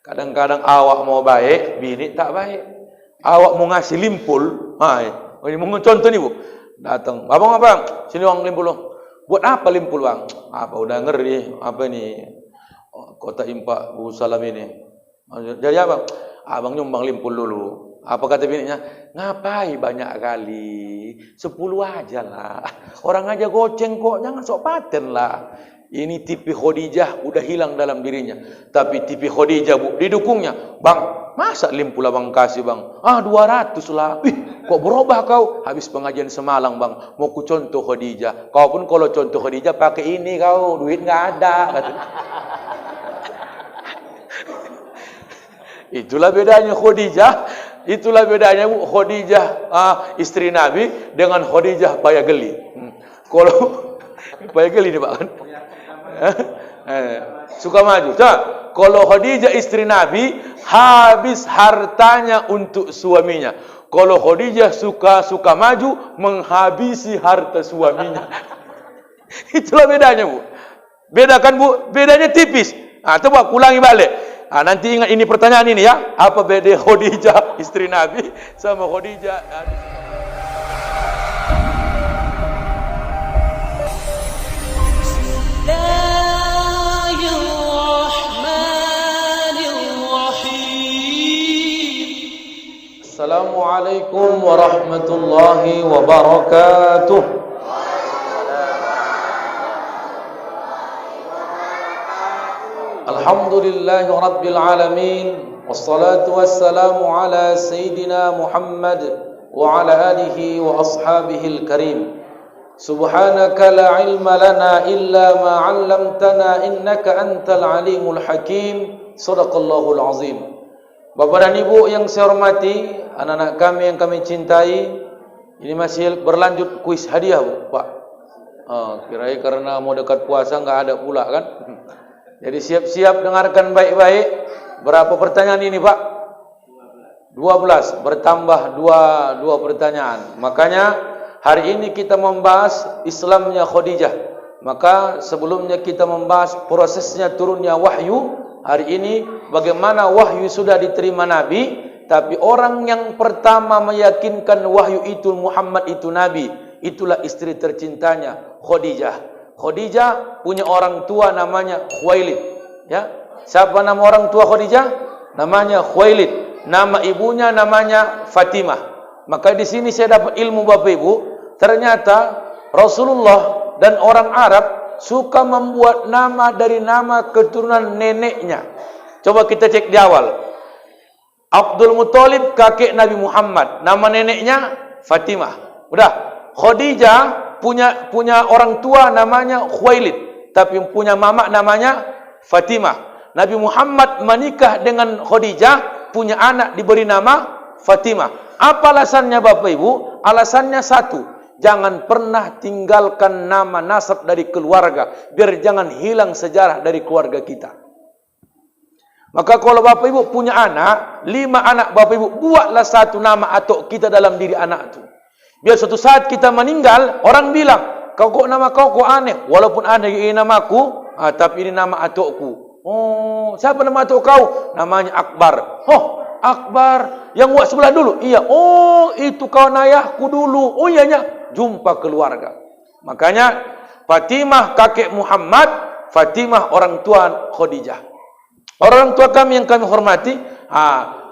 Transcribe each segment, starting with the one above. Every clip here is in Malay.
Kadang-kadang awak mau baik, bini tak baik. Awak mau ngasih limpul, ini contoh nih bu, datang, abang, sini uang limpul lo. Buat apa limpul bang? Apa udah ngeri? Apa ini? Kota impak Bu Salam ini. Jadi abang, abang nyumbang limpul dulu. Apa kata bininya? Ngapain banyak kali? 10 aja lah. Orang aja goceng kok, jangan sok paten lah. Ini tipe Khadijah udah hilang dalam dirinya. Tapi tipe Khadijah bu, didukungnya. Bang, masa limpul abang kasih bang? 200 lah. Kok berubah kau? Habis pengajian semalang bang, mau ku contoh Khadijah. Kau pun kalau contoh Khadijah pakai ini kau, duit nggak ada. Kata. Itulah bedanya Khadijah. Itulah bedanya bu, Khadijah istri Nabi dengan Khadijah Bayageli. Kalau Bayageli nih pak kan? Suka maju. Kalau Khadijah istri Nabi habis hartanya untuk suaminya. Kalau Khadijah suka maju menghabisi harta suaminya. Itulah bedanya bu. Bedakan bu, bedanya tipis. Coba ulangi balik. Nanti ingat ini pertanyaan ini ya. Apa beda Khadijah istri Nabi sama Khadijah Assalamualaikum warahmatullahi wabarakatuh. Alhamdulillahi rabbil alamin. Wassalatu wassalamu ala Sayyidina Muhammad wa ala alihi wa ashabihi al-karim. Subhanaka la ilma lana illa ma 'allamtana innaka antal alimul hakim. Shadaqallahul azim. Bapak dan Ibu yang saya hormati, anak-anak kami yang kami cintai, ini masih berlanjut kuis hadiah, Bu, Pak. Kira-kira karena mau dekat puasa enggak ada pula kan? Jadi siap-siap dengarkan baik-baik. Berapa pertanyaan ini, Pak? 12. Bertambah dua pertanyaan. Makanya hari ini kita membahas Islamnya Khadijah. Maka sebelumnya kita membahas prosesnya turunnya wahyu. Hari ini bagaimana wahyu sudah diterima Nabi, tapi orang yang pertama meyakinkan wahyu itu Muhammad itu Nabi, itulah istri tercintanya Khadijah. Khadijah punya orang tua namanya Khuwailid. Ya, siapa nama orang tua Khadijah? Namanya Khuwailid. Nama ibunya namanya Fatimah. Maka di sini saya dapat ilmu Bapak Ibu. Ternyata Rasulullah dan orang Arab suka membuat nama dari nama keturunan neneknya. Coba kita cek di awal. Abdul Muthalib kakek Nabi Muhammad, nama neneknya Fatimah. Udah. Khadijah punya orang tua namanya Khuwailid, tapi punya mama namanya Fatimah. Nabi Muhammad menikah dengan Khadijah, punya anak diberi nama Fatimah. Apa alasannya Bapak Ibu? Alasannya satu, jangan pernah tinggalkan nama nasab dari keluarga, biar jangan hilang sejarah dari keluarga kita. Maka kalau Bapak Ibu punya anak, 5 anak Bapak Ibu, buatlah satu nama atau kita dalam diri anak itu. Biar suatu saat kita meninggal, orang bilang, kau kok nama kau kok aneh. Walaupun aneh ini namaku, tapi ini nama atukku. Oh, siapa nama atuk kau? Namanya Akbar. Oh, Akbar yang buat sebelah dulu. Iya. Oh, itu kawan ayahku dulu. Oh iyanya, jumpa keluarga. Makanya Fatimah kakek Muhammad, Fatimah orang tua Khadijah. Orang tua kami yang kami hormati,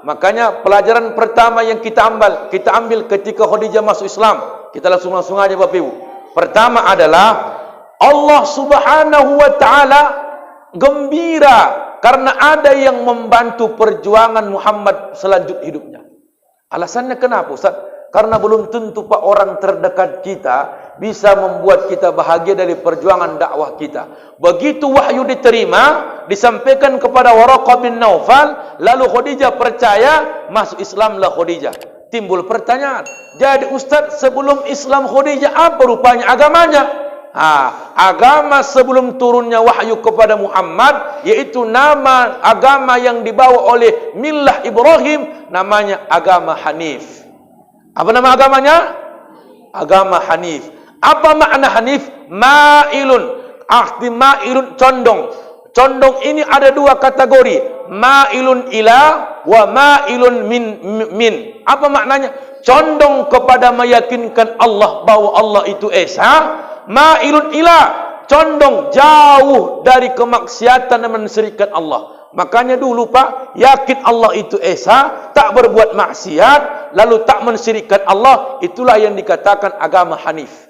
makanya pelajaran pertama yang kita ambil ketika Khadijah masuk Islam, kita langsung aja Bapak Ibu. Pertama adalah Allah Subhanahu wa taala gembira karena ada yang membantu perjuangan Muhammad selanjut hidupnya. Alasannya kenapa, Ustaz? Karena belum tentu Pak orang terdekat kita bisa membuat kita bahagia dari perjuangan dakwah kita. Begitu wahyu diterima, disampaikan kepada Waraqah bin Naufal, lalu Khadijah percaya, masuk Islamlah Khadijah. Timbul pertanyaan, jadi Ustaz sebelum Islam Khadijah apa rupanya agamanya? Agama sebelum turunnya wahyu kepada Muhammad, yaitu nama agama yang dibawa oleh Millah Ibrahim, namanya agama Hanif. Apa nama agamanya? Agama Hanif. Apa makna Hanif? Ma'ilun. Arti ma'ilun, condong. Condong ini ada dua kategori, ma'ilun ila wa ma'ilun min. Apa maknanya? Condong kepada meyakinkan Allah bahwa Allah itu esa, ma'ilun ila, condong jauh dari kemaksiatan dan mensyirikkan Allah. Makanya dulu Pak, yakin Allah itu esa, tak berbuat maksiat, lalu tak mensyirikkan Allah, itulah yang dikatakan agama Hanif.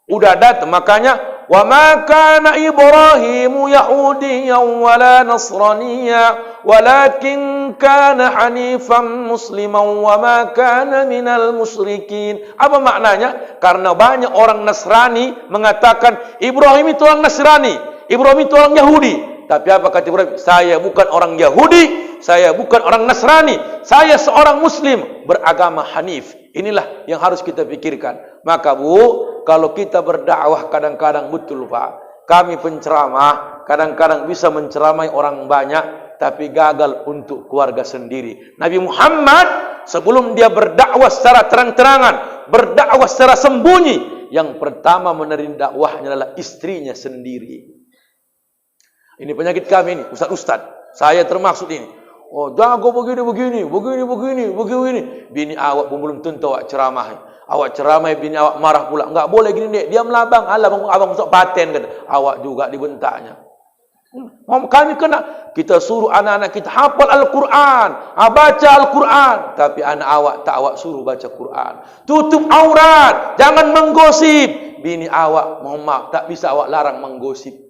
Udah datang, makanya wa ma kana Ibrahimu yahudiyyan wala nasraniyya walakin kana hanifan musliman wa ma kana minal musyrikin. Apa maknanya? Karena banyak orang Nasrani mengatakan Ibrahim itu orang Nasrani, Ibrahim itu orang Yahudi. Tapi apa kata Ibrahim? Saya bukan orang Yahudi, saya bukan orang Nasrani, saya seorang Muslim beragama Hanif. Inilah yang harus kita pikirkan. Maka Bu, kalau kita berdakwah kadang-kadang betul Pak, kami penceramah kadang-kadang bisa menceramai orang banyak, tapi gagal untuk keluarga sendiri. Nabi Muhammad sebelum dia berdakwah secara terang-terangan, berdakwah secara sembunyi, yang pertama menerima dakwahnya adalah istrinya sendiri. Ini penyakit kami ini, ustaz-ustaz. Saya termasuk ini. Oh, jago begini. Bini awak pun belum tentu awak ceramah. Awak ceramah, bini awak marah pula. Enggak boleh gini, dek. Dia melabang. Alah, abang masuk paten kan. Awak juga dibentaknya. Kami kena. Kita suruh anak-anak kita hafal Al-Quran, baca Al-Quran. Tapi anak awak tak awak suruh baca Quran. Tutup aurat, jangan menggosip. Bini awak, mohon maaf, tak bisa awak larang menggosip.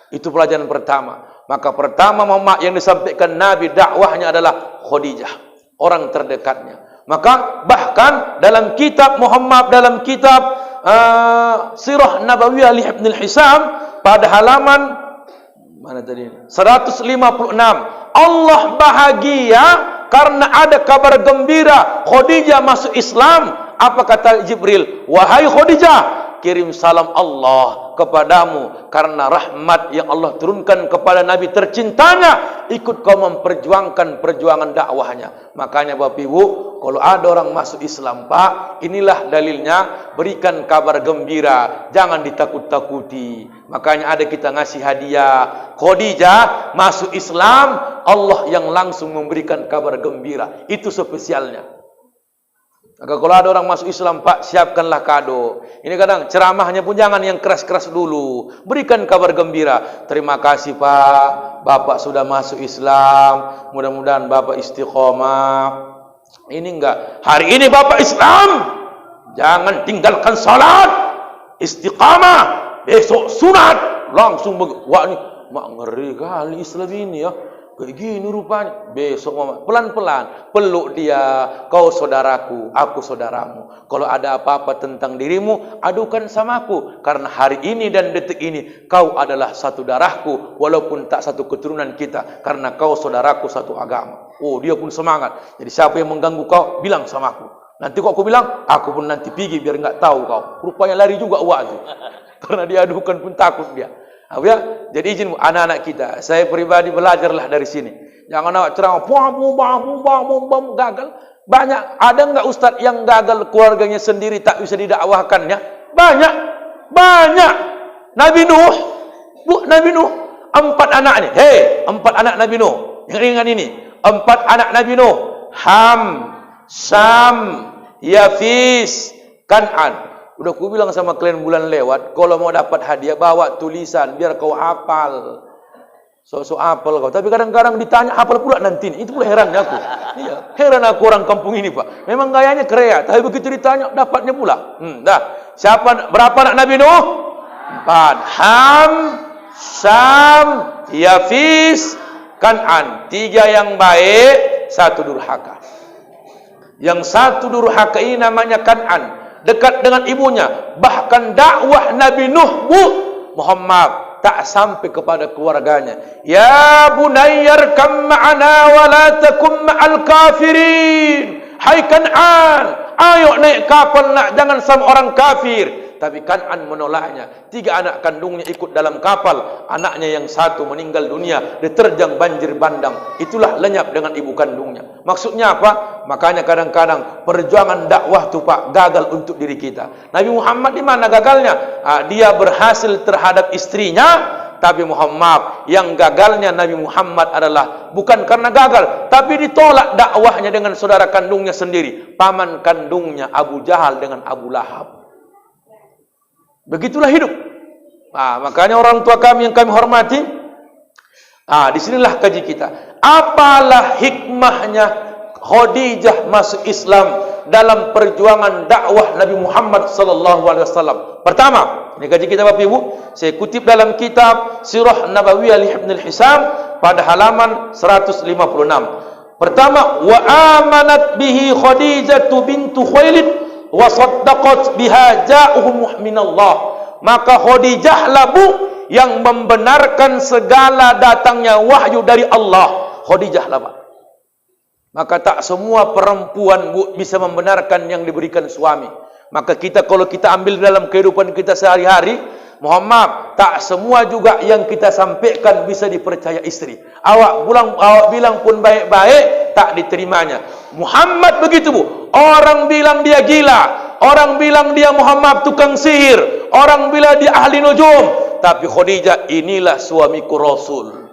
Itu pelajaran pertama. Maka pertama Muhammad yang disampaikan Nabi dakwahnya adalah Khadijah, orang terdekatnya. Maka bahkan dalam kitab Muhammad, dalam kitab Sirah Nabawiyah li Ibn al-Hisam pada halaman mana tadi? 156. Allah bahagia karena ada kabar gembira Khadijah masuk Islam. Apa kata Jibril? Wahai Khadijah, kirim salam Allah kepadamu karena rahmat yang Allah turunkan kepada Nabi tercintanya, ikut kau memperjuangkan perjuangan dakwahnya. Makanya Bapak Ibu, kalau ada orang masuk Islam Pak, inilah dalilnya, berikan kabar gembira, jangan ditakut-takuti. Makanya ada kita ngasih hadiah Khadijah masuk Islam, Allah yang langsung memberikan kabar gembira, itu spesialnya. Maka kalau ada orang masuk Islam Pak, siapkanlah kado. Ini kadang ceramahnya pun jangan yang keras-keras dulu. Berikan kabar gembira. Terima kasih Pak, Bapak sudah masuk Islam. Mudah-mudahan Bapak istiqomah. Ini enggak. Hari ini Bapak Islam, jangan tinggalkan salat. Istiqamah. Besok sunat. Langsung wah ini mak ngeri kali Islam ini ya. Kayak gini rupanya. Besok mama pelan-pelan peluk dia. Kau saudaraku, aku saudaramu. Kalau ada apa-apa tentang dirimu, adukan sama aku. Karena hari ini dan detik ini kau adalah satu darahku, walaupun tak satu keturunan kita. Karena kau saudaraku satu agama. Oh, dia pun semangat. Jadi siapa yang mengganggu kau, bilang sama aku. Nanti kok aku bilang, aku pun nanti pergi biar enggak tahu kau. Rupanya lari juga uak tu. Karena dia adukan pun takut dia. Ya, jadi izin anak-anak kita, saya pribadi belajarlah dari sini. Jangan awak ceramah, gagal. Banyak, ada enggak ustaz yang gagal keluarganya sendiri tak bisa didakwahkannya? Banyak. Nabi Nuh, Nabi Nuh, 4 anak ni. Hei, 4 anak Nabi Nuh. Ingat ini, 4 anak Nabi Nuh. Ham, Sam, Yafis, Kan'an. Udah aku bilang sama kalian bulan lewat, kalau mau dapat hadiah bawa tulisan biar kau hafal. So hafal kau. Tapi kadang-kadang ditanya hafal pula nanti. Itu pula herannya aku. Iya, heran aku orang kampung ini Pak. Memang gayanya krea, tapi begitu ditanya dapatnya pula. Dah. Berapa anak Nabi Nuh? 4. Ham, Sam, Yafis, Kan'an. 3 yang baik, 1 durhaka. Yang 1 durhaka ini namanya Kan'an. Dekat dengan ibunya. Bahkan dakwah Nabi Nuh Muhammad tak sampai kepada keluarganya. Ya bunayyar kam ma'ana wa la takum ma'al kafirin. Hai Kan'an, ayo naik kapal nak, jangan sama orang kafir. Tapi Kan'an menolaknya. 3 anak kandungnya ikut dalam kapal. Anaknya yang 1 meninggal dunia, diterjang banjir bandang. Itulah lenyap dengan ibu kandungnya. Maksudnya apa? Makanya kadang-kadang perjuangan dakwah tu Pak gagal untuk diri kita. Nabi Muhammad di mana gagalnya? Dia berhasil terhadap istrinya, Tapi mohon maaf, yang gagalnya Nabi Muhammad adalah bukan karena gagal, tapi ditolak dakwahnya dengan saudara kandungnya sendiri, paman kandungnya Abu Jahal dengan Abu Lahab. Begitulah hidup. Makanya orang tua kami yang kami hormati, disinilah kaji kita. Apalah hikmahnya Khadijah masuk Islam dalam perjuangan dakwah Nabi Muhammad sallallahu alaihi wasallam? Pertama, ini kaji kita Bapak Ibu, saya kutip dalam kitab Sirah Nabawiyah li Ibn al-Hisam pada halaman 156. Pertama, wa amanat bihi Khadijah bintu Khuwailid wa saddaqat biha ja'uhu minallah. Maka Khadijah lah bu yang membenarkan segala datangnya wahyu dari Allah. Khadijah lah Pak. Maka tak semua perempuan bu bisa membenarkan yang diberikan suami. Maka kita kalau kita ambil dalam kehidupan kita sehari-hari, mohon maaf, tak semua juga yang kita sampaikan bisa dipercaya istri. Awak bilang pun baik-baik, tak diterimanya. Muhammad begitu bu. Orang bilang dia gila, orang bilang dia Muhammad tukang sihir, orang bilang dia ahli nujum, tapi Khadijah, inilah suamiku Rasul.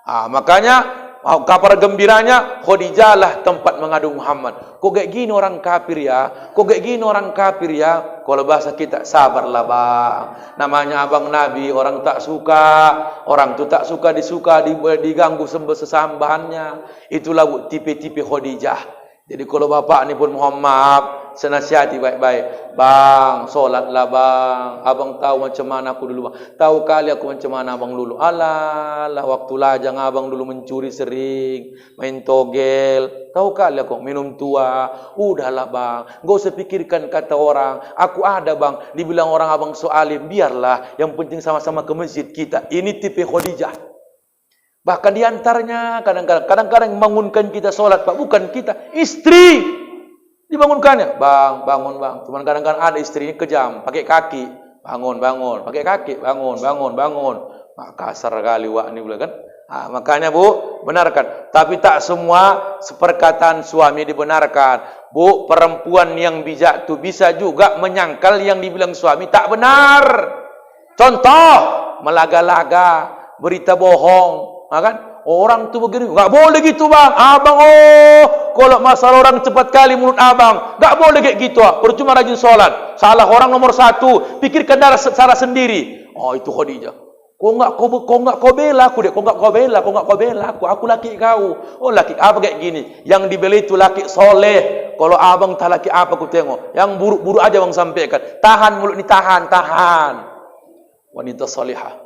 Makanya kabar gembiranya, Khadijah lah tempat mengadu Muhammad. Kok kayak gini orang kafir ya? Kok kayak gini orang kafir ya? Kalau bahasa kita, sabarlah bang. Namanya abang Nabi, orang tak suka. Orang tu tak suka diganggu sesambahannya. Itulah bu, tipe-tipe Khadijah. Jadi kalau bapak ni pun mohon maaf, senasihati baik-baik. Bang, solatlah bang. Abang tahu macam mana aku dulu bang. Tahu kali aku macam mana abang dulu. Alah, waktu lajang abang dulu mencuri sering, main togel. Tahu kali aku minum tua. Udahlah bang, gak usah pikirkan kata orang. Aku ada bang, dibilang orang abang soalim. Biarlah, yang penting sama-sama ke masjid kita. Ini tipe Khadijah. Bahkan diantaranya kadang-kadang membangunkan kita sholat, Pak. Bukan kita, istri dibangunkannya. Bang, bangun bang. Cuman kadang-kadang ada istrinya kejam, pakai kaki. Bangun, pakai kaki. Bangun. Kasar kali wak ini kan. Makanya bu, benarkan. Tapi tak semua seperkataan suami dibenarkan. Bu, perempuan yang bijak itu bisa juga menyangkal yang dibilang suami tak benar. Contoh, melaga-laga, berita bohong. Kan? Orang tu begini, enggak boleh gitu bang. Abang kalau masalah orang cepat kali mulut abang, enggak boleh kayak gitu. Percuma rajin sholat. Salah orang nomor satu, pikirkan salah sendiri. Itu Khadijah. Kau enggak kau bela aku deh. Kau enggak kau bela aku. Aku laki kau. Laki apa kayak gini? Yang dibela itu laki soleh. Kalau abang tak laki apa aku tengok. Yang buruk-buruk aja bang sampaikan. Tahan mulut ni, tahan. Wanita solehah.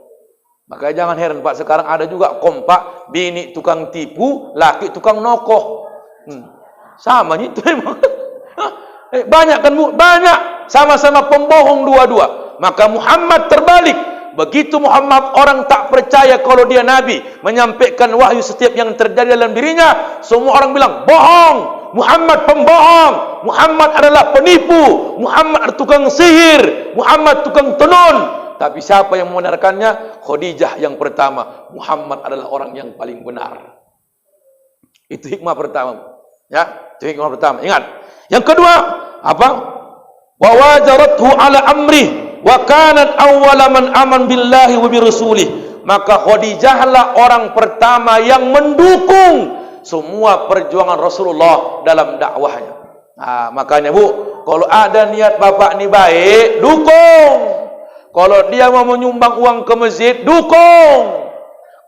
Makanya jangan heran Pak, sekarang ada juga kompak, bini tukang tipu, laki tukang nokoh. Sama itu memang. Banyak kan bu? Banyak. Sama-sama pembohong dua-dua. Maka Muhammad terbalik. Begitu Muhammad orang tak percaya kalau dia Nabi, menyampaikan wahyu setiap yang terjadi dalam dirinya, semua orang bilang, bohong. Muhammad pembohong. Muhammad adalah penipu. Muhammad adalah tukang sihir. Muhammad tukang tenun. Tapi siapa yang membenarkannya? Khadijah yang pertama. Muhammad adalah orang yang paling benar. Itu hikmah pertama. Ya, itu hikmah pertama. Ingat. Yang kedua, apa? Wa wajarathu ala amri wa kanat awwala man aman billahi wa bi rasulih. Maka Khadijah lah orang pertama yang mendukung semua perjuangan Rasulullah dalam dakwahnya. Makanya bu, kalau ada niat bapak ni baik, dukung. Kalau dia mau menyumbang uang ke masjid, dukung.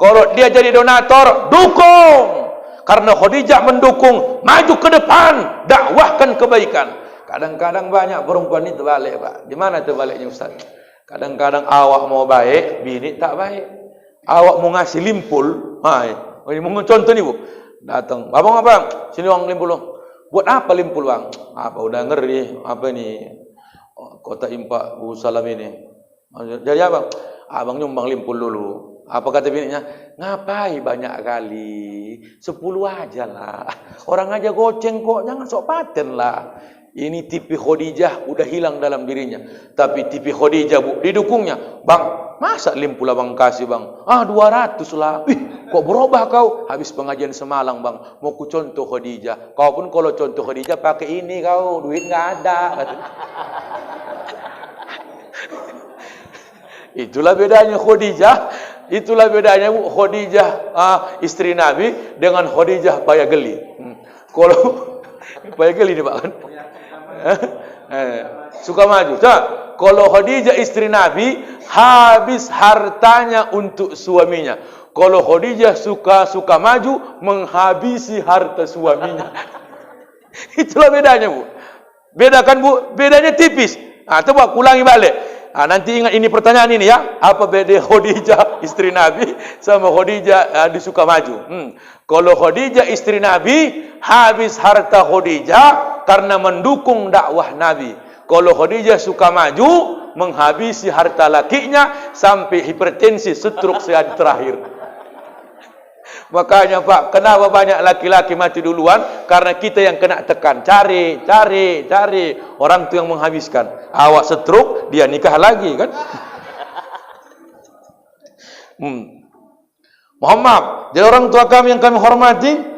Kalau dia jadi donator, dukung. Karena Khadijah mendukung, maju ke depan, dakwahkan kebaikan. Kadang-kadang banyak perempuan ini terbalik Pak. Di mana terbaliknya Ustaz? Kadang-kadang awak mau baik, bini tak baik. Awak mau ngasih limpul, ini contoh ni bu. Datang, abang, sini uang limpul. Buat apa limpul bang? Udah ngeri, apa ini? Kota impak Bu Salam ini. Jadi abang, abang nyumbang limpul dulu. Apa kata bininya? Ngapain banyak kali? 10 aja lah. Orang aja goceng kok, jangan sok paten lah. Ini tipe Khadijah udah hilang dalam dirinya. Tapi tipe Khadijah bu, didukungnya. Bang, masa limpul abang kasih bang? 200 lah. Kok berubah kau? Habis pengajian semalam bang, mau ku contoh Khadijah. Kau pun kalau contoh Khadijah pakai ini kau, duit nggak ada. Itulah bedanya Khadijah Itulah bedanya Bu, Khadijah istri Nabi dengan Khadijah Bayageli. Kalau Bayageli nih Pak kan? Sukamaju. Kalau Khadijah istri Nabi habis hartanya untuk suaminya. Kalau Khadijah suka maju menghabisi harta suaminya. Itulah bedanya Bu. Bedakan Bu, bedanya tipis. Coba ulangi balik. Nanti ingat ini pertanyaan ini ya. Apa beda Khadijah istri Nabi sama Khadijah di Sukamaju? Kalau Khadijah istri Nabi habis harta Khadijah karena mendukung dakwah Nabi. Kalau Khadijah Sukamaju menghabisi harta lakinya sampai hipertensi, stroke sehat terakhir. Makanya Pak, kenapa banyak laki-laki mati duluan? Karena kita yang kena tekan, cari. Orang tu yang menghabiskan. Awak stroke, dia nikah lagi kan? Mohon maaf, jadi orang tua kami yang kami hormati.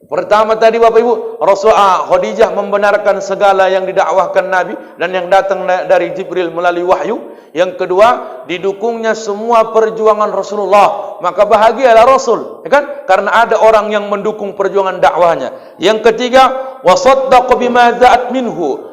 Pertama tadi Bapak Ibu, Khadijah membenarkan segala yang didakwahkan Nabi dan yang datang dari Jibril melalui wahyu. Yang kedua, didukungnya semua perjuangan Rasulullah. Maka bahagialah Rasul, ya kan? Karena ada orang yang mendukung perjuangan dakwahnya. Yang ketiga, wasaddaqa bima ja'a minhu.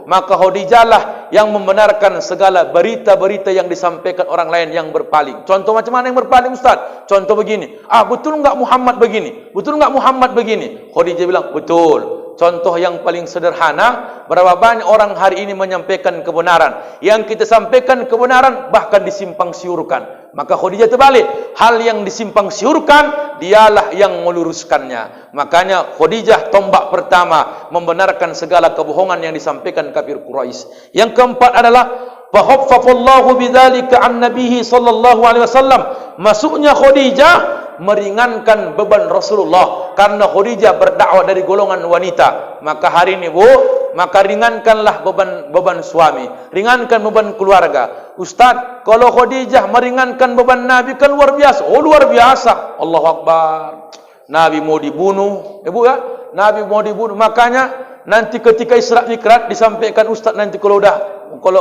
Maka Khadijah lah yang membenarkan segala berita-berita yang disampaikan orang lain yang berpaling. Contoh macam mana yang berpaling Ustaz? Contoh begini, betul enggak Muhammad begini? Betul enggak Muhammad begini? Khadijah bilang, betul. Contoh yang paling sederhana, berapa banyak orang hari ini menyampaikan kebenaran. Yang kita sampaikan kebenaran bahkan disimpang siurkan. Maka Khadijah terbalik. Hal yang disimpang siurkan, dialah yang meluruskannya. Makanya Khadijah tombak pertama membenarkan segala kebohongan yang disampaikan kafir Quraisy. Yang keempat adalah fahaffafallahu bidzalika an nabihi sallallahu alaihi wasallam. Masuknya Khadijah meringankan beban Rasulullah karena Khadijah berdakwah dari golongan wanita. Maka hari ini Bu, maka ringankanlah beban suami, ringankan beban keluarga. Ustaz, kalau Khadijah meringankan beban Nabi kan luar biasa. Oh luar biasa. Allahu Akbar. Nabi mau dibunuh, Bu ya. Nabi mau dibunuh. Makanya nanti ketika Isra Mi'raj disampaikan Ustaz nanti kalau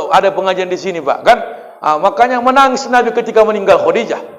ada pengajian di sini Pak kan. Makanya menangis Nabi ketika meninggal Khadijah.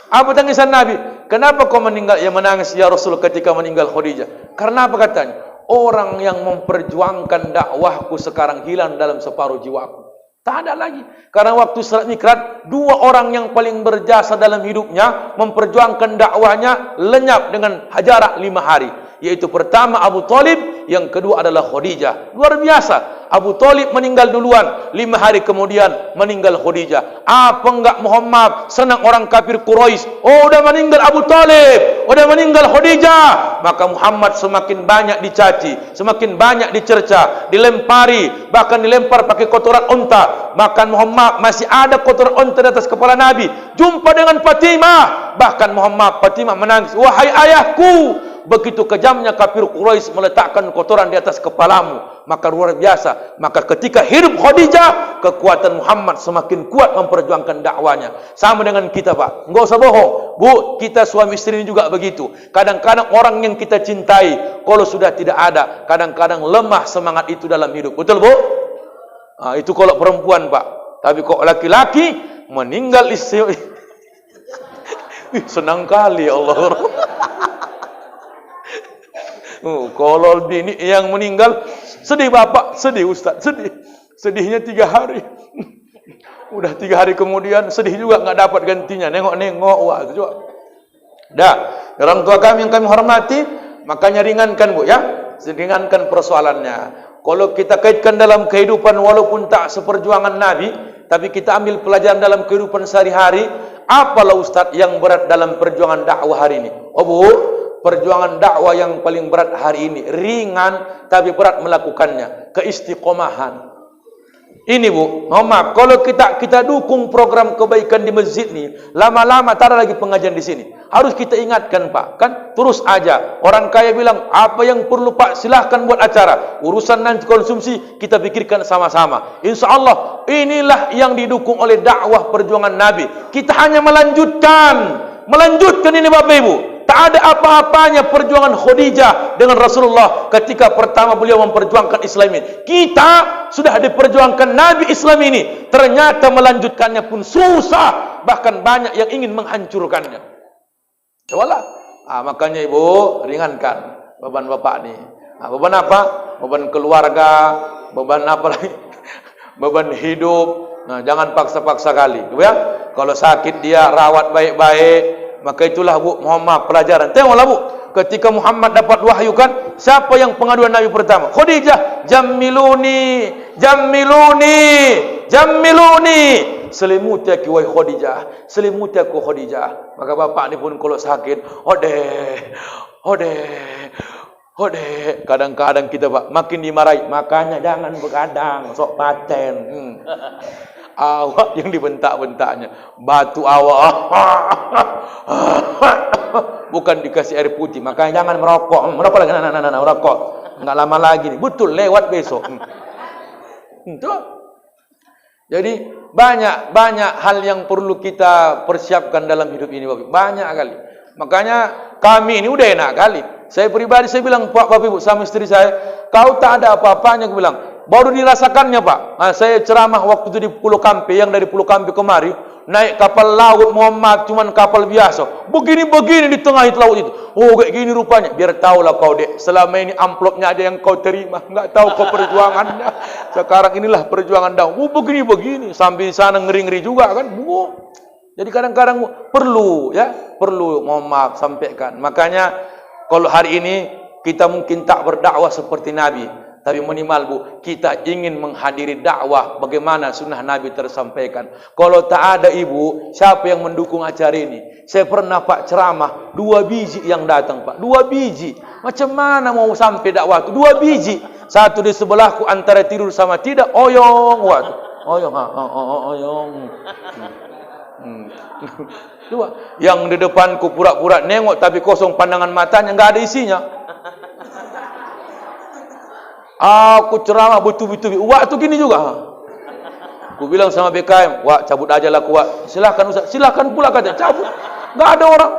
Apa tangisan Nabi? Kenapa kau meninggal? Ya menangis ya Rasul ketika meninggal Khadijah. Karena apa katanya? Orang yang memperjuangkan dakwahku sekarang hilang dalam separuh jiwaku. Tak ada lagi. Karena waktu Isra Mi'raj, dua orang yang paling berjasa dalam hidupnya memperjuangkan dakwahnya lenyap dengan jarak 5 hari. Yaitu pertama Abu Talib, yang kedua adalah Khadijah. Luar biasa. Abu Talib meninggal duluan, 5 hari kemudian meninggal Khadijah. Apa enggak mohon maaf, senang orang kafir Quraisy. Oh udah meninggal Abu Talib, udah meninggal Khadijah. Maka Muhammad semakin banyak dicaci, semakin banyak dicerca, dilempari, bahkan dilempar pakai kotoran unta. Bahkan mohon maaf masih ada kotoran unta di atas kepala Nabi. Jumpa dengan Fatimah, bahkan mohon maaf Fatimah menangis, wahai ayahku. Begitu kejamnya kafir Quraisy meletakkan kotoran di atas kepalamu. Maka luar biasa. Maka ketika hidup Khadijah, kekuatan Muhammad semakin kuat memperjuangkan dakwanya. Sama dengan kita Pak. Enggak usah bohong. Bu, kita suami istri ini juga begitu. Kadang-kadang orang yang kita cintai, kalau sudah tidak ada, kadang-kadang lemah semangat itu dalam hidup. Betul Bu? Itu kalau perempuan Pak. Tapi kok laki-laki meninggal istri. Senang kali Allah. Kalau bini yang meninggal, sedih bapak, sedih Ustaz, sedih. Sedihnya 3 hari. Udah 3 hari kemudian sedih juga nggak dapat gantinya. Nengok-nengok, wah itu juga. Dah, orang tua kami yang kami hormati, makanya ringankan Bu ya, ringankan persoalannya. Kalau kita kaitkan dalam kehidupan walaupun tak seperjuangan Nabi, tapi kita ambil pelajaran dalam kehidupan sehari-hari, apalah Ustaz yang berat dalam perjuangan dakwah hari ini? Oh Bu, perjuangan dakwah yang paling berat hari ini ringan tapi berat melakukannya, keistiqomahan. Ini Bu, mohon maaf kalau kita dukung program kebaikan di masjid ni, lama-lama tak ada lagi pengajian di sini. Harus kita ingatkan Pak, kan terus aja. Orang kaya bilang, apa yang perlu Pak silahkan buat acara. Urusan nanti konsumsi kita pikirkan sama-sama. InsyaAllah inilah yang didukung oleh dakwah perjuangan Nabi. Kita hanya melanjutkan ini Bapak Ibu. Tak ada apa-apanya perjuangan Khadijah dengan Rasulullah ketika pertama beliau memperjuangkan Islam ini. Kita sudah diperjuangkan Nabi Islam ini, ternyata melanjutkannya pun susah, bahkan banyak yang ingin menghancurkannya. Cobalah. Makanya ibu ringankan beban bapak ni. Beban apa? Beban keluarga, beban apa lagi? Beban hidup. Jangan paksa-paksa kali, ya. Kalau sakit dia rawat baik-baik, maka itulah Bu Muhammad pelajaran. Tengoklah Bu, ketika Muhammad dapat wahyu kan, siapa yang pengaduan Nabi pertama? Khadijah, jammiluni, jammiluni, jammiluni. Selimuti aku wahai Khadijah, selimuti aku Khadijah. Maka bapak ni pun kalau sakit, ode. Kadang-kadang kita Pak makin dimarahi, makanya jangan begadang, sok paten. Awak yang dibentak-bentaknya, batu awak. Bukan dikasih air putih, makanya jangan merokok. Merokok lagi, merokok. Enggak lama lagi nih, betul lewat besok. Itu. Jadi banyak hal yang perlu kita persiapkan dalam hidup ini, Bapak. Banyak kali. Makanya kami ini udah enak kali. Saya pribadi saya bilang, Pak, Bapak Ibu, sama istri saya, kau tak ada apa-apanya, aku bilang. Baru dirasakannya, Pak. Saya ceramah waktu itu di Pulau Kampe, yang dari Pulau Kampe kemari, naik kapal laut Muhammad, cuman kapal biasa. Begini-begini di tengah itu laut itu. Oh, kayak gini rupanya. Biar tahulah kau, Dek. Selama ini amplopnya aja yang kau terima. Enggak tahu kau perjuangannya. Sekarang inilah perjuangan daun. Oh, begini-begini. Sampai sana ngeri-ngeri juga kan. Jadi kadang-kadang perlu, ya. Perlu Muhammad sampaikan. Makanya, kalau hari ini kita mungkin tak berdakwah seperti Nabi, tapi minimal Bu, kita ingin menghadiri dakwah bagaimana sunnah Nabi tersampaikan. Kalau tak ada ibu, siapa yang mendukung acara ini? Saya pernah Pak ceramah, 2 biji yang datang Pak, 2 biji. Macam mana mau sampai dakwah itu? 2 biji. Satu di sebelahku antara tidur sama tidak, oyong, waduh, oyong, oyong. Dua. Yang di depanku pura-pura nengok tapi kosong pandangan matanya, enggak ada isinya. Aku ceramah betul-betul. Wak tu gini juga. Aku bilang sama BKM, Wak cabut aja lah Wak. Silakan Ustaz. Silakan pula kata cabut. Enggak ada orang.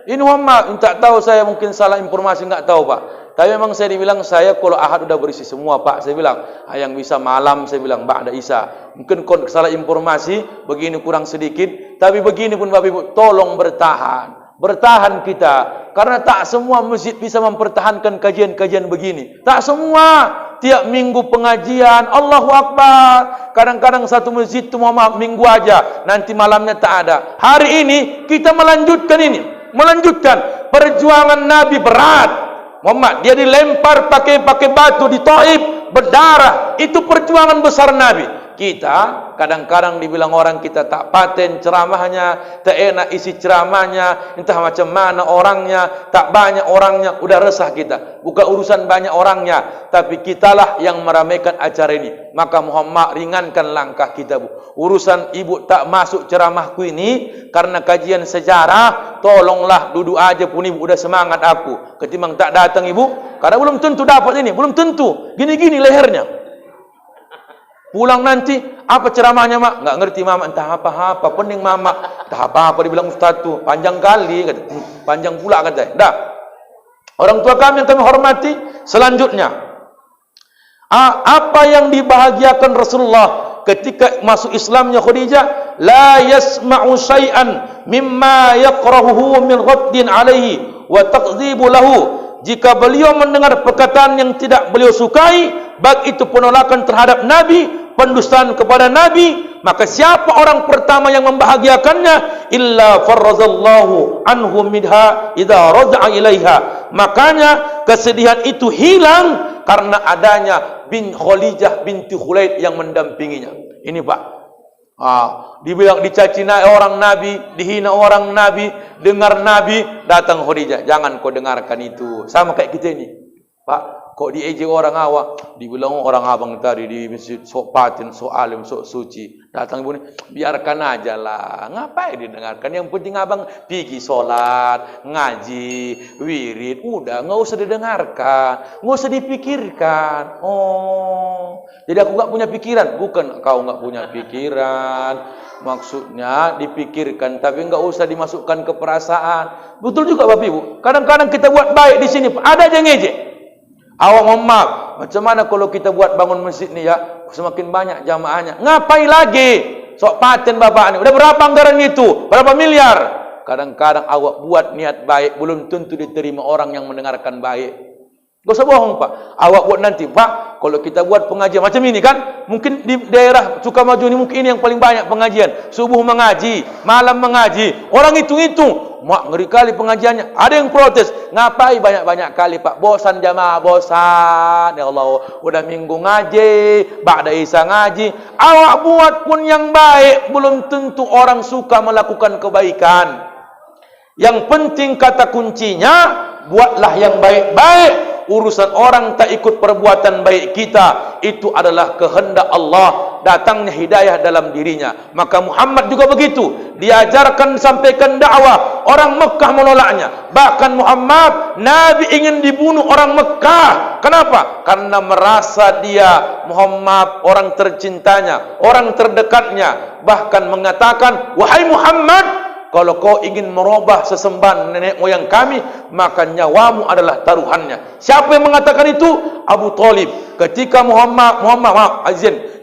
Ini Muhammad, tak tahu saya mungkin salah informasi, enggak tahu Pak. Tapi memang saya dibilang saya kalau Ahad udah berisi semua Pak. Saya bilang, yang bisa malam saya bilang ba'da Isya. Mungkin kau salah informasi, begini kurang sedikit. Tapi begini pun Bapak Ibu, tolong bertahan. Bertahan kita. Karena tak semua masjid bisa mempertahankan kajian-kajian begini. Tak semua. Tiap minggu pengajian, Allahu Akbar. Kadang-kadang satu masjid itu Muhammad minggu aja. Nanti malamnya tak ada. Hari ini kita melanjutkan ini. Melanjutkan. Perjuangan Nabi berat. Muhammad, dia dilempar pakai batu di Taif, berdarah. Itu perjuangan besar Nabi. Kita kadang-kadang dibilang orang kita tak paten ceramahnya, tak enak isi ceramahnya, entah macam mana orangnya, tak banyak orangnya, udah resah kita. Bukan urusan banyak orangnya, tapi kitalah yang meramaikan acara ini. Maka Muhammad ringankan langkah kita Bu. Urusan ibu tak masuk ceramahku ini karena kajian sejarah, tolonglah duduk aja pun ibu udah semangat aku. Ketimbang tak datang ibu, karena belum tentu dapat ini, belum tentu. Gini-gini lehernya. Pulang nanti, apa ceramahnya Mak? Enggak ngerti Mama, entah apa-apa, pening Mama. Entah apa-apa dibilang Ustaz tu, panjang kali kata. Panjang pula kata. Dah. Orang tua kami yang kami hormati, selanjutnya apa yang dibahagiakan Rasulullah ketika masuk Islamnya Khadijah, la yasma'u syai'an mimma yaqrahuhu min raddin alaihi wa taqdzibu lahu. Jika beliau mendengar perkataan yang tidak beliau sukai, baik itu penolakan terhadap Nabi, pendustaan kepada Nabi, maka siapa orang pertama yang membahagiakannya? Illa farrazallahu anhu midha idza raja'a ilaiha. Makanya kesedihan itu hilang karena adanya bin Khadijah binti Khuwailid yang mendampinginya. Ini Pak. Dibilang dicaci orang Nabi, dihina orang Nabi, dengar Nabi, datang Khadijah. Jangan kau dengarkan itu. Sama kayak kita ini. Pak, kok diejek orang awak, dibilang orang abang tadi di masjid sok patin, sok alim, sok suci. Datang ibu ni, biarkan aja lah. Ngapain didengarkan? Yang penting abang pergi solat, ngaji, wirid, udah nggak usah didengarkan, nggak usah dipikirkan. Oh, jadi aku nggak punya pikiran, bukan kau nggak punya pikiran. Maksudnya dipikirkan, tapi enggak usah dimasukkan ke perasaan. Betul juga Bapak Ibu. Kadang-kadang kita buat baik di sini, ada aja ngejek. Awak mohon maaf, macam mana kalau kita buat bangun masjid ni ya, semakin banyak jamaahnya. Ngapain lagi? Sok paten bapak ni. Udah berapa anggaran itu? Berapa miliar? Kadang-kadang awak buat niat baik, belum tentu diterima orang yang mendengarkan baik. Gak usah bohong Pak. Awak buat nanti Pak, kalau kita buat pengajian macam ini kan, mungkin di daerah Sukamaju ini mungkin ini yang paling banyak pengajian. Subuh mengaji, malam mengaji. Orang hitung-hitung, mak ngeri kali pengajiannya. Ada yang protes, ngapain banyak-banyak kali Pak? Bosan jamaah, bosan. Ya Allah, udah minggu ngaji, ba'da isya ngaji. Awak buat pun yang baik, belum tentu orang suka melakukan kebaikan. Yang penting kata kuncinya, buatlah yang baik-baik. Urusan orang tak ikut perbuatan baik kita, itu adalah kehendak Allah, datangnya hidayah dalam dirinya. Maka Muhammad juga begitu, diajarkan sampaikan dakwah, orang Mekah menolaknya. Bahkan Muhammad, Nabi ingin dibunuh orang Mekah. Kenapa? Karena merasa dia Muhammad orang tercintanya, orang terdekatnya. Bahkan mengatakan, wahai Muhammad, kalau kau ingin merubah sesembahan nenek moyang kami, maka nyawamu adalah taruhannya. Siapa yang mengatakan itu? Abu Talib. Ketika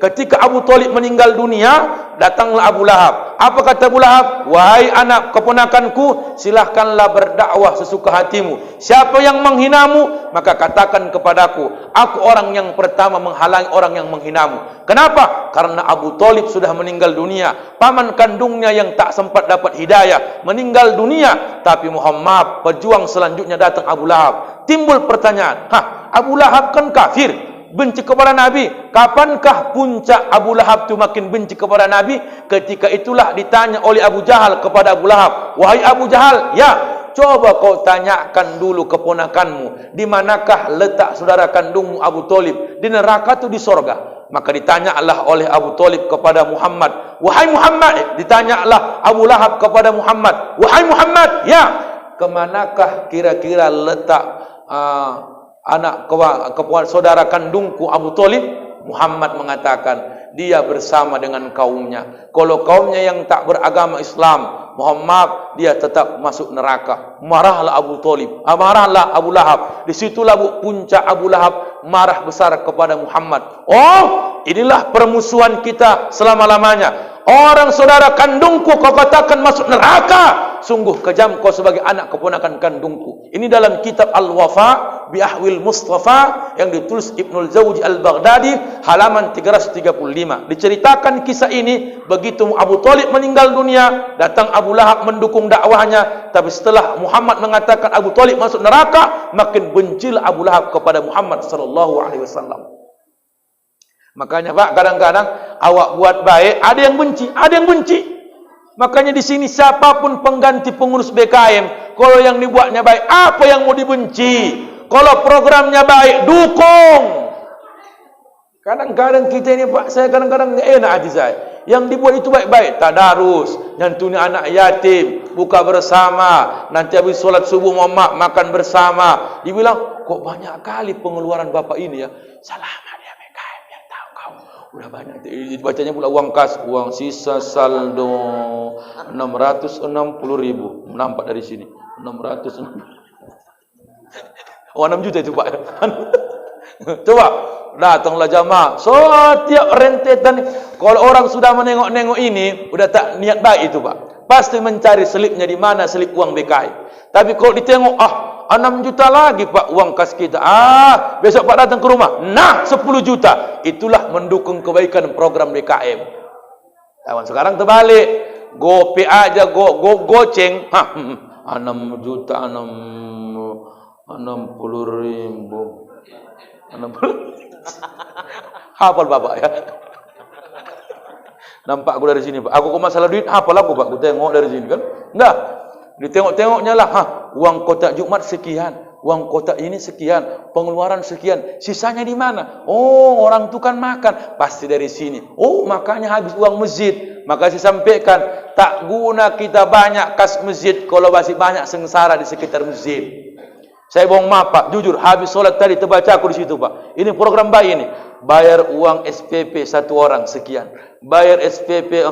ketika Abu Talib meninggal dunia, datanglah Abu Lahab. Apa kata Abu Lahab? Wahai anak keponakanku, silahkanlah berdakwah sesuka hatimu. Siapa yang menghinamu, maka katakan kepadaku. Aku orang yang pertama menghalangi orang yang menghinamu. Kenapa? Karena Abu Talib sudah meninggal dunia. Paman kandungnya yang tak sempat dapat hidayah meninggal dunia. Tapi Muhammad, pejuang selanjutnya datang Abu Lahab. Timbul pertanyaan, Abu Lahab kan kafir, benci kepada Nabi. Kapankah puncak Abu Lahab itu makin benci kepada Nabi? Ketika itulah ditanya oleh Abu Jahal kepada Abu Lahab, wahai Abu Jahal, ya, coba kau tanyakan dulu keponakanmu, di manakah letak saudara kandungmu Abu Talib? Di neraka atau di sorga? Maka ditanyalah oleh Abu Talib kepada Muhammad, wahai Muhammad. Ditanyalah Abu Lahab kepada Muhammad, wahai Muhammad, ya, kemanakah kira-kira letak anak saudara kandungku Abu Talib? Muhammad mengatakan, dia bersama dengan kaumnya. Kalau kaumnya yang tak beragama Islam, Muhammad, dia tetap masuk neraka. Marahlah Abu Talib, marahlah Abu Lahab. Disitulah puncak Abu Lahab marah besar kepada Muhammad. Oh, inilah permusuhan kita selama-lamanya. Orang saudara kandungku kau katakan masuk neraka. Sungguh kejam kau sebagai anak keponakan kandungku. Ini dalam kitab Al-Wafa bi Ahwil Mustafa yang ditulis Ibnul Jauzi Al-Baghdadi, halaman 335. Diceritakan kisah ini, begitu Abu Talib meninggal dunia, datang Abu Lahab mendukung dakwahnya. Tapi setelah Muhammad mengatakan Abu Talib masuk neraka, makin bencilah Abu Lahab kepada Muhammad sallallahu alaihi wasallam. Makanya Pak, kadang-kadang awak buat baik, ada yang benci, ada yang benci. Makanya di sini siapapun pengganti pengurus BKM, kalau yang dibuatnya baik, apa yang mau dibenci? Kalau programnya baik, dukung. Kadang-kadang kita ini Pak, saya kadang-kadang enggak enak hati saya. Yang dibuat itu baik-baik, tadarus, nyantuni anak yatim, buka bersama, nanti habis solat subuh Muhammad makan bersama. Dibilang, kok banyak kali pengeluaran Bapak ini ya? Selamat ya BKM, biar tahu kau. Udah banyak. Bacanya pula uang kas, uang sisa saldo 660.000. Nampak dari sini. 660. Oh, 6 juta itu Pak. Coba datanglah jamaah. Setiap rentetan, kalau orang sudah menengok-nengok ini, udah tak niat baik itu Pak. Pasti mencari selipnya di mana, selip uang BKM. Tapi kalau ditengok, 6 juta lagi Pak uang kas kita. Besok Pak datang ke rumah, nah 10 juta. Itulah mendukung kebaikan program BKM. Kawan sekarang terbalik. GoPay aja, goceng. 6 juta, 60.000. 60. Hafal Bapak ya. Nampak aku dari sini Pak. Aku kok masalah duit, hafal aku Pak. Aku tengok dari sini kan. Enggak. Ditengok-tengoknya lah, uang kotak Jumat sekian, uang kotak ini sekian, pengeluaran sekian, sisanya di mana? Oh, orang itu kan makan, pasti dari sini. Oh, makanya habis uang masjid. Maka saya sampaikan, tak guna kita banyak kas masjid kalau masih banyak sengsara di sekitar masjid. Saya bohong maaf Pak, jujur habis solat tadi terbaca aku di situ Pak. Ini program baik ini. Bayar uang SPP 1 orang sekian. Bayar SPP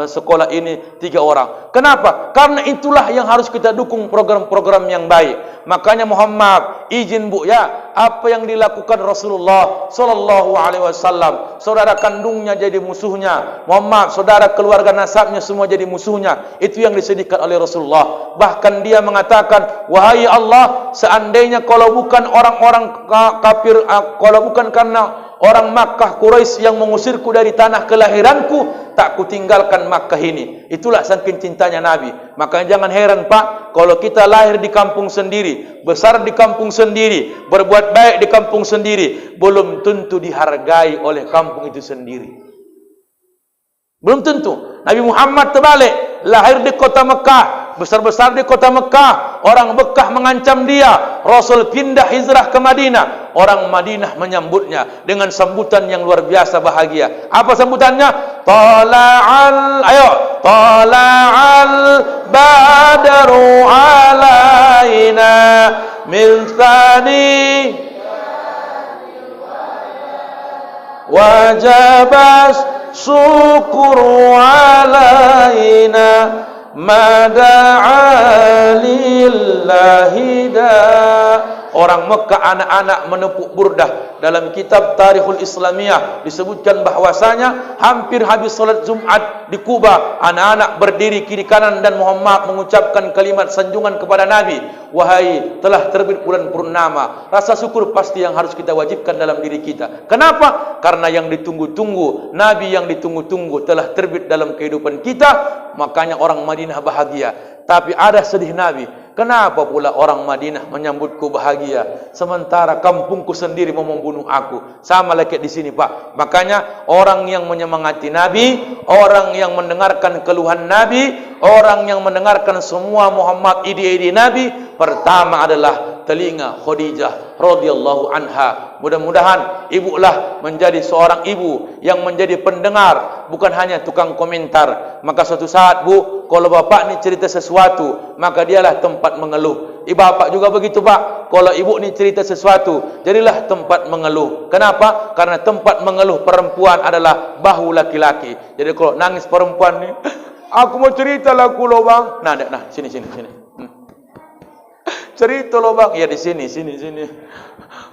sekolah ini 3 orang. Kenapa? Karena itulah yang harus kita dukung, program-program yang baik. Makanya mohon maaf, izin Bu ya, apa yang dilakukan Rasulullah sallallahu alaihi wasallam, saudara kandungnya jadi musuhnya. Mohon maaf, saudara keluarga nasabnya semua jadi musuhnya. Itu yang disedihkan oleh Rasulullah. Bahkan dia mengatakan, wahai Allah, seandainya kalau bukan orang-orang kafir, kalau bukan karena orang Makkah Quraisy yang mengusirku dari tanah kelahiranku, tak kutinggalkan Makkah ini. Itulah saking cintanya Nabi. Makanya jangan heran Pak, kalau kita lahir di kampung sendiri, besar di kampung sendiri, berbuat baik di kampung sendiri, belum tentu dihargai oleh kampung itu sendiri. Belum tentu. Nabi Muhammad terbalik, lahir di kota Mekah, besar-besar di kota Mekah, orang Mekah mengancam dia. Rasul pindah hijrah ke Madinah, orang Madinah menyambutnya dengan sambutan yang luar biasa bahagia. Apa sambutannya? Tala'al badru alaina min thani wajabas syukru alaina mada'a lillahi da. Orang Mekah anak-anak menepuk burdah. Dalam kitab Tarikhul Islamiyah disebutkan bahwasanya hampir habis salat Jumat di Kuba, anak-anak berdiri kiri kanan dan mohon maaf mengucapkan kalimat sanjungan kepada Nabi. Wahai telah terbit bulan purnama. Rasa syukur pasti yang harus kita wajibkan dalam diri kita. Kenapa? Karena yang ditunggu-tunggu, Nabi yang ditunggu-tunggu telah terbit dalam kehidupan kita. Makanya orang Madinah bahagia. Tapi ada sedih Nabi. Kenapa pula orang Madinah menyambutku bahagia, sementara kampungku sendiri mau membunuh aku? Sama lagi di sini Pak. Makanya orang yang menyemangati Nabi, orang yang mendengarkan keluhan Nabi, orang yang mendengarkan semua Muhammad ide-ide Nabi, pertama adalah telinga Khadijah radhiyallahu anha. Mudah-mudahan ibulah menjadi seorang ibu yang menjadi pendengar, bukan hanya tukang komentar. Maka suatu saat Bu, kalau bapak ni cerita sesuatu, maka dialah tempat mengeluh. Bapak juga begitu Pak. Kalau ibu ni cerita sesuatu, jadilah tempat mengeluh. Kenapa? Karena tempat mengeluh perempuan adalah bahu laki-laki. Jadi kalau nangis perempuan ni, aku mau cerita lah aku loh bang. Nah, sini. Cerita loh bang. Ya di sini.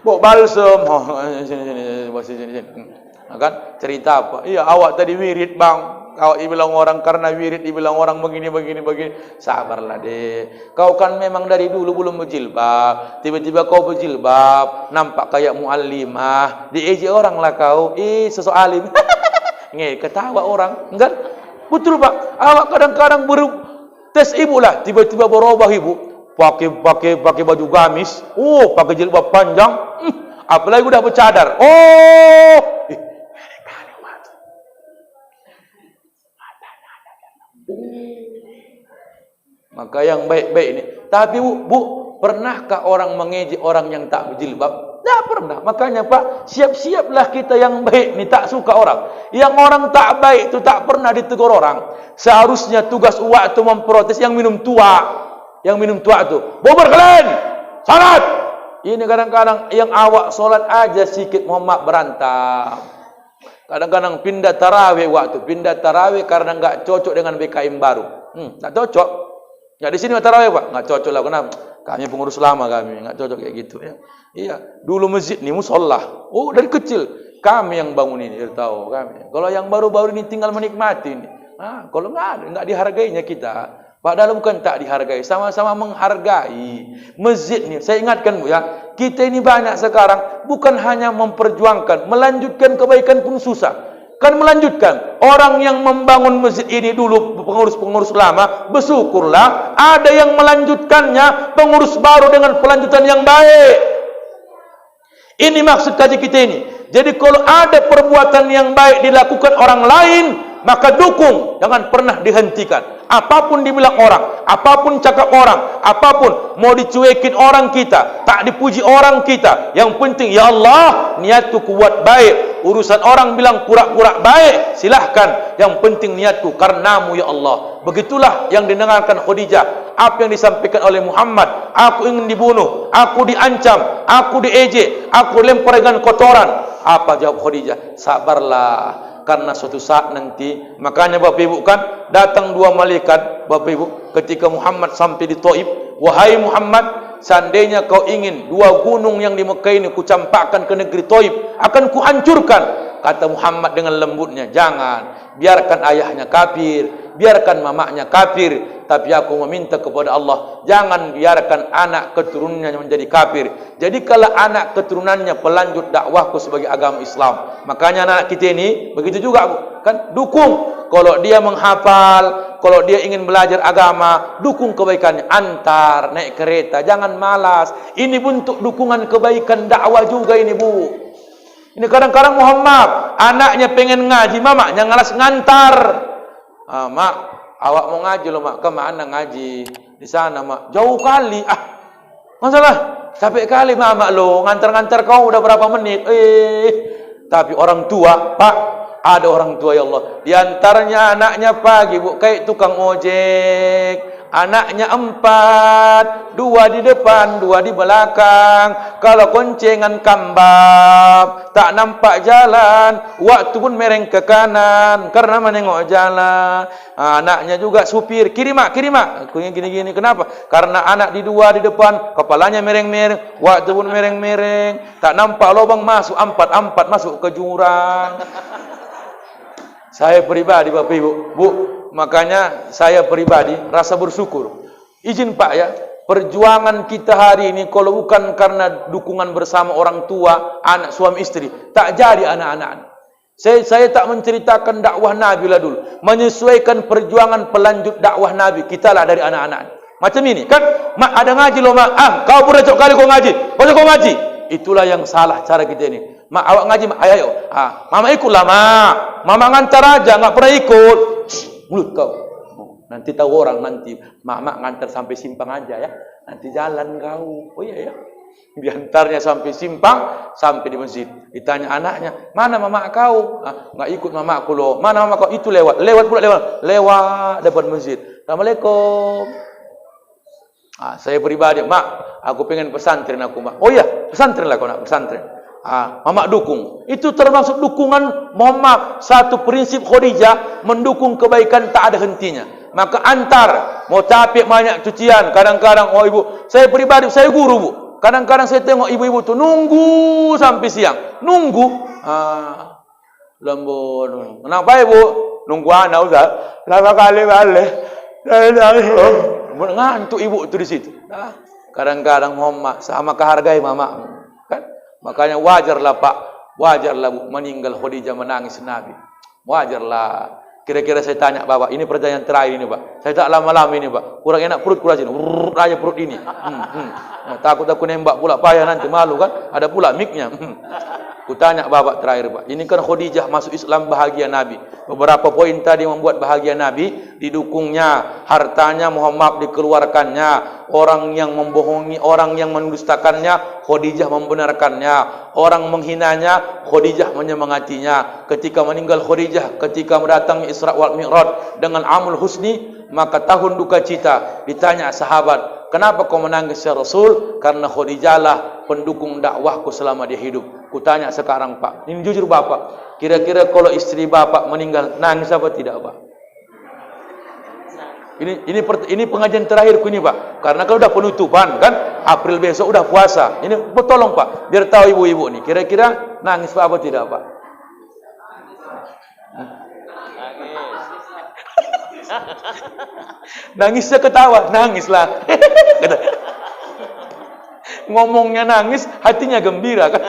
Bawa balsem. Sini. Kan cerita apa? Iya, awak tadi wirid bang. Awak bilang orang karena wirid, dibilang orang begini. Sabarlah deh. Kau kan memang dari dulu belum berjilbab. Tiba-tiba kau berjilbab, nampak kayak muallimah. Diejek orang lah kau. Sosok alim. Ketawa orang. Enggak? Betul Pak. Awak kadang-kadang tes ibu lah. Tiba-tiba berubah ibu. Pakai baju gamis. Pakai jilbab panjang. Apalagi udah bercadar. Maka yang baik-baik ini. Tapi Bu, pernahkah orang mengejek orang yang tak berjilbab? Tak pernah. Makanya Pak, siap-siaplah kita yang baik ni tak suka orang. Yang orang tak baik itu tak pernah ditegur orang. Seharusnya tugas uak itu memprotes yang minum tua. Yang minum tua itu, bubar kalian, salat. Ini kadang-kadang yang awak solat aja sikit Muhammad berantam. Kadang-kadang pindah tarawih waktu, pindah tarawih karena enggak cocok dengan BKM baru. Tak cocok. Ya di sini tarawih Pak, enggak cocok lah. Kenapa? Kami pengurus lama kami, enggak cocok kayak gitu ya. Iya, dulu masjid ni musholla. Dari kecil kami yang bangun ini, tahu kami. Kalau yang baru-baru ini tinggal menikmati ini. Kalau enggak dihargainya kita. Padahal bukan tak dihargai, sama-sama menghargai. Masjid ni, saya ingatkan Bu ya, kita ini banyak sekarang bukan hanya memperjuangkan, melanjutkan kebaikan pun susah. Kan melanjutkan. Orang yang membangun masjid ini dulu pengurus-pengurus lama, bersyukurlah ada yang melanjutkannya, pengurus baru dengan pelanjutan yang baik. Ini maksud kaji kita ini. Jadi kalau ada perbuatan yang baik dilakukan orang lain, maka dukung, jangan pernah dihentikan. Apapun dibilang orang, apapun cakap orang, apapun mau dicuekin orang kita, tak dipuji orang kita, yang penting ya Allah niatku kuat baik. Urusan orang bilang pura-pura baik, silahkan, yang penting niatku karenamu ya Allah. Begitulah yang didengarkan Khadijah. Apa yang disampaikan oleh Muhammad, aku ingin dibunuh, aku diancam, aku diejek, aku lempar dengan kotoran. Apa jawab Khadijah? Sabarlah, karena suatu saat nanti. Makanya Bapak Ibu kan datang dua malaikat Bapak Ibu ketika Muhammad sampai di Taif. Wahai Muhammad, seandainya kau ingin dua gunung yang di Mekah ini kucampakkan ke negeri Taif, akan kuhancurkan. Kata Muhammad dengan lembutnya, jangan, biarkan ayahnya kafir, biarkan mamanya kafir, tapi aku meminta kepada Allah, jangan biarkan anak keturunannya menjadi kafir. Jadi kalau anak keturunannya pelanjut dakwahku sebagai agama Islam. Makanya anak kita ini begitu juga kan, dukung. Kalau dia menghafal, kalau dia ingin belajar agama, dukung kebaikannya, antar naik kereta, jangan malas. Ini bentuk dukungan kebaikan dakwah juga ini, Bu. Ini kadang-kadang mohon maaf, anaknya pengen ngaji, mamaknya ngalas ngantar. Mak, awak mau ngaji loh mak, kemana ngaji? Di sana mak, jauh kali. Masalah, capek kali mamak lo, ngantar-ngantar kau udah berapa menit. Tapi orang tua, Pak, ada orang tua ya Allah. Di antaranya anaknya pagi, Bu, kayak tukang ojek. Anaknya 4, 2 di depan, 2 di belakang. Kalau koncengan kambab, tak nampak jalan, waktu pun mereng ke kanan karena menengok jalan. Anaknya juga supir, kiri mak, gini-gini. Kenapa? Karena anak di 2 di depan, kepalanya mereng-mereng, waktu pun mereng-mereng, tak nampak lubang masuk, 4 masuk ke jurang. Saya pribadi Bapak Ibu, Bu, makanya saya pribadi rasa bersyukur. Izin Pak ya, perjuangan kita hari ini kalau bukan karena dukungan bersama orang tua, anak, suami, istri, tak jadi anak-anak. Saya tak menceritakan dakwah Nabi lah dulu, menyesuaikan perjuangan pelanjut dakwah Nabi, kita lah dari anak-anak. Macam ini kan, mak ada ngaji loh mak, kau beracok kali kau ngaji, kau ngaji. Itulah yang salah cara kita ini. Mak, awak ngaji mak, ayo. Mama ikutlah mak. Mama ngantar aja, nggak pernah ikut. Mulut kau. Nanti tahu orang nanti. Mak ngantar sampai simpang aja ya. Nanti jalan kau. Oh iya ya. Diantarnya sampai simpang, sampai di masjid. Ditanya anaknya, mana mama kau? Nggak ikut mamaku loh. Mana mama kau? Itu lewat depan masjid. Assalamualaikum. Saya pribadi, mak, aku pengen pesantren aku mak. Oh iya, pesantren lah kau nak pesantren. Mama dukung. Itu termasuk dukungan, mohon maaf, satu prinsip Khadijah, mendukung kebaikan tak ada hentinya. Maka antar, mau capek banyak cucian, kadang-kadang, oh ibu, saya pribadi, saya guru Bu. Kadang-kadang saya tengok ibu-ibu tu nunggu sampai siang, nunggu. Lembut. Kenapa ibu? Nunggu anak Ustaz. Berapa kali balik? Ngantuk ibu tu di situ. Kadang-kadang mohon maaf, sama kehargai mama. Makanya wajarlah Pak, wajarlah Bu, meninggal Khadijah menangis Nabi. Wajarlah. Kira-kira saya tanya Bapak, ini pertanyaan terakhir ini Pak. Saya tak lama-lama ini Pak. Kurang enak perut kurang sini. Aja perut ini. Takut aku nembak pula payah nanti malu kan. Ada pula mic-nya. Kutanya Bapak terakhir Pak. Ini kan Khadijah masuk Islam bahagia Nabi. Beberapa poin tadi membuat bahagia Nabi. Didukungnya, hartanya mohon maaf dikeluarkannya. Orang yang membohongi, orang yang mendustakannya, Khadijah membenarkannya. Orang menghinanya, Khadijah menyemangatinya. Ketika meninggal Khadijah, ketika mendatangi Isra wal Mi'raj dengan amul husni, maka tahun duka cita. Ditanya sahabat, kenapa kau menangis ya Rasul? Karena Khadijah lah pendukung dakwahku selama dia hidup. Kutanya sekarang Pak, ini jujur Bapak, kira-kira kalau istri Bapak meninggal, nangis apa tidak Pak? Ini pengajian terakhirku ini Pak, karena kalau udah penutupan kan, April besok udah puasa. Ini tolong Pak, biar tahu ibu-ibu nih, kira-kira nangis Pak apa tidak Pak? Nangisnya ketawa, nangislah. Ngomongnya nangis, hatinya gembira kan.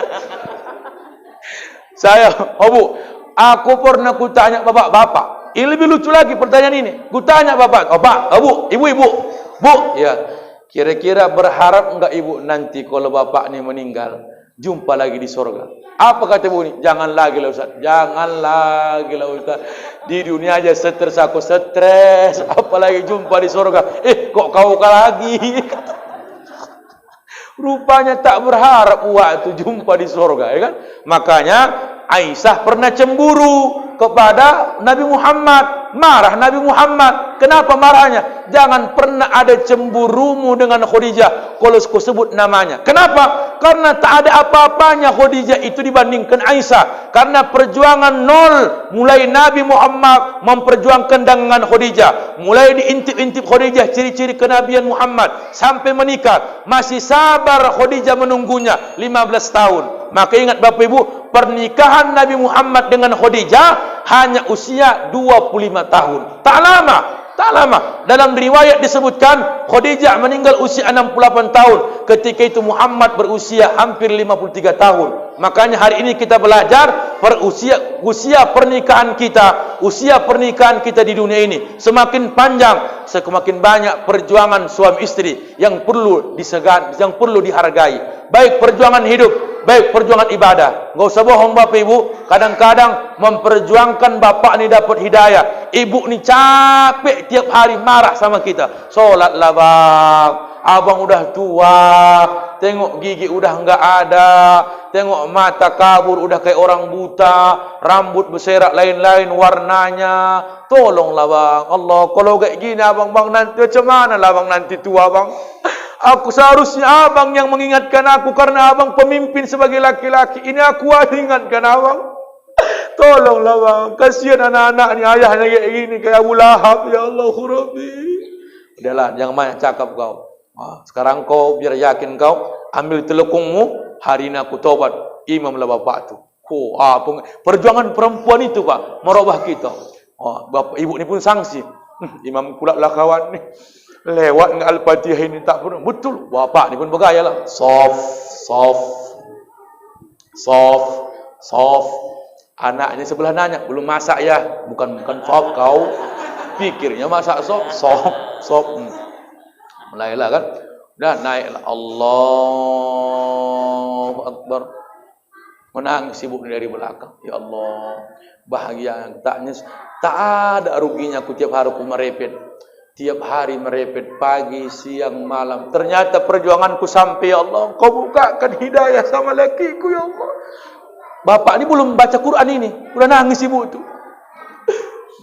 Saya, Bu, aku pernah kutanya bapak, ini lebih lucu lagi pertanyaan ini. Kutanya Bapak, Pak, Bu, ibu-ibu, Bu, ya, kira-kira berharap enggak Ibu nanti kalau Bapak ini meninggal, jumpa lagi di sorga. Apa kata ibu ini? Jangan lagi lah Ustaz. Jangan lagi lah Ustaz. Di dunia aja stres aku stres. Apalagi jumpa di sorga. Kok kau lagi? Rupanya tak berharap waktu jumpa di sorga, ya kan? Makanya Aisyah pernah cemburu kepada Nabi Muhammad. Marah Nabi Muhammad. Kenapa marahnya? Jangan pernah ada cemburumu dengan Khadijah kalau kau sebut namanya. Kenapa? Karena tak ada apa-apanya Khadijah itu dibandingkan Aisyah. Karena perjuangan nol. Mulai Nabi Muhammad memperjuangkan dengan Khadijah. Mulai diintip-intip Khadijah ciri-ciri kenabian Muhammad sampai menikah. Masih sabar Khadijah menunggunya 15 tahun. Maka ingat Bapak Ibu, pernikahan Nabi Muhammad dengan Khadijah hanya usia 25 tahun. Tak lama. Dalam riwayat disebutkan Khadijah meninggal usia 68 tahun. Ketika itu Muhammad berusia hampir 53 tahun. Makanya hari ini kita belajar usia pernikahan kita di dunia ini semakin panjang, semakin banyak perjuangan suami istri yang perlu disegani, yang perlu dihargai. Baik perjuangan hidup, baik perjuangan ibadah. Enggak usah bohong Bapak Ibu, kadang-kadang memperjuangkan bapak ni dapat hidayah. Ibu ni capek tiap hari marah sama kita. Solatlah bang, abang udah tua, tengok gigi udah enggak ada, tengok mata kabur udah kayak orang buta, rambut berserak lain-lain warnanya. Tolonglah bang, Allah, kalau kayak gini abang nanti macam mana lah bang nanti tua bang? Aku seharusnya abang yang mengingatkan aku karena abang pemimpin sebagai laki-laki. Ini aku ingatkan abang. Tolonglah bang, kasihan anak-anak ni ayahnya kayak gini, kayak Abu Lahab. Ya Allah Rabbi. Udahlah, jangan banyak cakap kau. Sekarang kau biar yakin kau ambil telekungmu, hari ini aku tobat. Imamlah bapak tu. Perjuangan perempuan itu Pak merubah kita. Bapak ibu ni pun sangsi. Imam pula lah kawan ni. Lewat dengan Al-Fatihah ini tak pernah. Betul. Bapak ni pun bergaya lah. Soft. Anaknya sebelah nanya, belum masak ya? Bukan soft kau. Pikirnya masak soft. Mulailah kan. Dah naiklah. Allahu Akbar. Menangis ibu dari belakang. Ya Allah. Bahagia. Tak ada ruginya aku tiap hari aku merepet. Tiap hari merepet pagi, siang, malam. Ternyata perjuanganku sampai ya Allah. Kau bukakan hidayah sama lakiku ya Allah. Bapak ni belum baca Quran ini. Udah nangis ibu tu.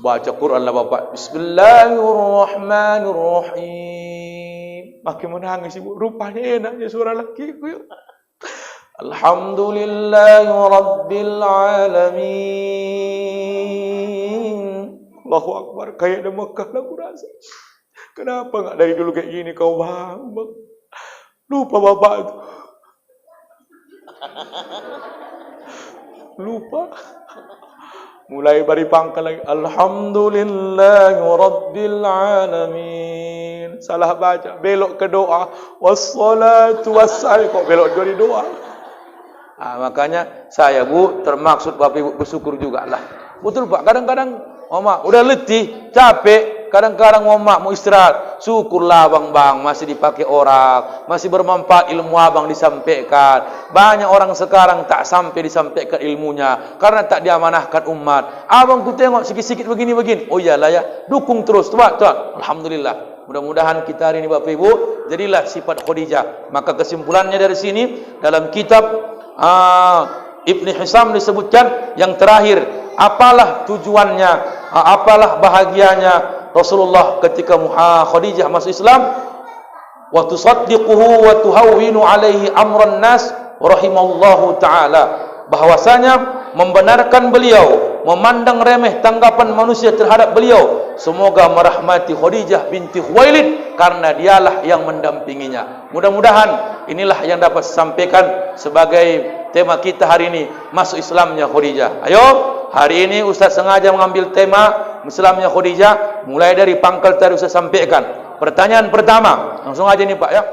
Baca Quran lah bapak. Bismillahirrahmanirrahim. Makin menangis ibu. Rupanya enaknya suara lakiku ya. Alhamdulillahi Rabbil Alamin. Allahu Akbar. Kayak di Mekah lah aku rasa. Kenapa enggak dari dulu kayak gini kau bang? Lupa bapak itu. Lupa. Mulai bari pangkal lagi. Alhamdulillahi Rabbil Alamin. Salah baca. Belok ke doa. Wassalatu wassalam. Kok belok dari doa? Makanya saya bu termaksud Bapak Ibu bersyukur juga lah. Betul Pak. Kadang-kadang Mama udah letih, capek, kadang-kadang Mama mau istirahat. Syukurlah bang, masih dipakai orang, masih bermanfaat ilmu abang disampaikan. Banyak orang sekarang tak sampai disampaikan ilmunya karena tak diamanahkan umat. Abang ku tengok sikit-sikit begini-begini. Oh iyalah ya, dukung terus tuan. Alhamdulillah. Mudah-mudahan kita hari ini Bapak Ibu jadilah sifat Khadijah. Maka kesimpulannya dari sini dalam kitab Ibn Hisam disebutkan yang terakhir, apalah tujuannya, apalah bahagianya Rasulullah ketika Khadijah masuk Islam. Wa tusaddiquhu wa tuhawwinu alaihi amran nas rahimallahu taala. Bahwasanya membenarkan beliau, memandang remeh tanggapan manusia terhadap beliau. Semoga merahmati Khadijah binti Khuwailid karena dialah yang mendampinginya. Mudah-mudahan inilah yang dapat disampaikan sebagai tema kita hari ini, masuk Islamnya Khadijah. Ayo, hari ini Ustaz sengaja mengambil tema Islamnya Khadijah, mulai dari pangkal tadi Ustaz sampaikan. Pertanyaan pertama, langsung aja nih Pak ya.